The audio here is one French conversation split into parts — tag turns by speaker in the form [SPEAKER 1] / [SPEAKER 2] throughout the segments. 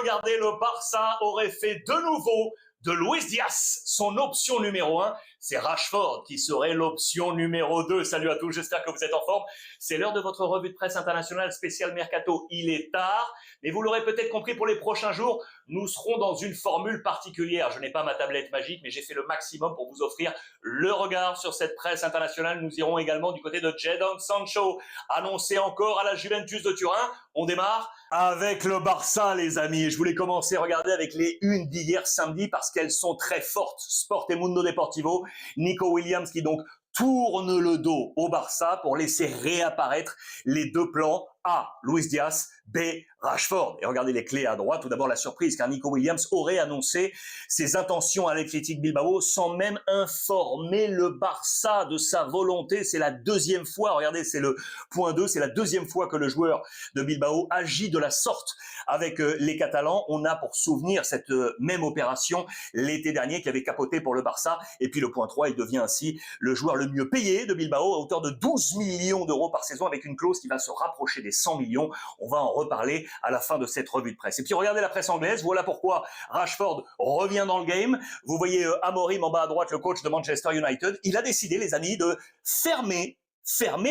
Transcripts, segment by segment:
[SPEAKER 1] regardez, le Barça aurait fait de nouveau de Luis Diaz son option numéro 1. C'est Rashford qui serait l'option numéro 2. Salut à tous, j'espère que vous êtes en forme. C'est l'heure de votre revue de presse internationale spéciale Mercato. Il est tard, mais vous l'aurez peut-être compris, pour les prochains jours, nous serons dans une formule particulière. Je n'ai pas ma tablette magique, mais j'ai fait le maximum pour vous offrir le regard sur cette presse internationale. Nous irons également du côté de Jadon Sancho, annoncé encore à la Juventus de Turin. On démarre avec le Barça, les amis. Je voulais commencer, regardez, avec les unes d'hier samedi parce qu'elles sont très fortes. Sport et Mundo Deportivo, Nico Williams qui donc tourne le dos au Barça pour laisser réapparaître les deux plans. A, Luis Diaz, B, Rashford. Et regardez les clés à droite. Tout d'abord la surprise, car Nico Williams aurait annoncé ses intentions à l'Athletic Bilbao sans même informer le Barça de sa volonté. C'est la deuxième fois, regardez, c'est le point 2, c'est la deuxième fois que le joueur de Bilbao agit de la sorte avec les Catalans. On a pour souvenir cette même opération l'été dernier qui avait capoté pour le Barça. Et puis le point 3, il devient ainsi le joueur le mieux payé de Bilbao à hauteur de 12 millions d'euros par saison avec une clause qui va se rapprocher des 100 millions. On va en reparler à la fin de cette revue de presse. Et puis regardez la presse anglaise, voilà pourquoi Rashford revient dans le game. Vous voyez Amorim en bas à droite, le coach de Manchester United. Il a décidé, les amis, de fermer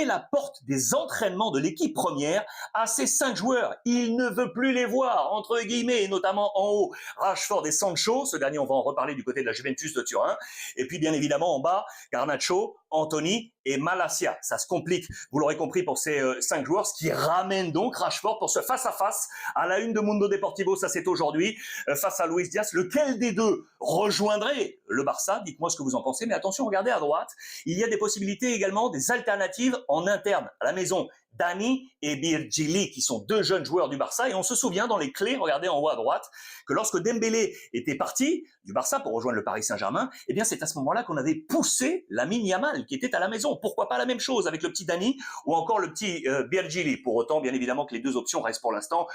[SPEAKER 1] la porte des entraînements de l'équipe première à ces 5 joueurs. Il ne veut plus les voir, entre guillemets, et notamment en haut, Rashford et Sancho. Ce dernier, on va en reparler du côté de la Juventus de Turin. Et puis, bien évidemment, en bas, Garnacho, Anthony et Malacia. Ça se complique, vous l'aurez compris, pour ces 5 joueurs, ce qui ramène donc Rashford pour ce face-à-face à la une de Mundo Deportivo. Ça, c'est aujourd'hui, face à Luis Diaz. Lequel des deux rejoindrait le Barça? Dites-moi ce que vous en pensez. Mais attention, regardez à droite. Il y a des possibilités également, des alternatives en interne à la maison. Dani et Virgili, qui sont 2 jeunes joueurs du Barça. Et on se souvient dans les clés, regardez en haut à droite, que lorsque Dembélé était parti du Barça pour rejoindre le Paris Saint-Germain, eh bien c'est à ce moment-là qu'on avait poussé Lamine Yamal, qui était à la maison. Pourquoi pas la même chose avec le petit Dani ou encore le petit Virgili? Pour autant, bien évidemment, que les 2 options restent pour l'instant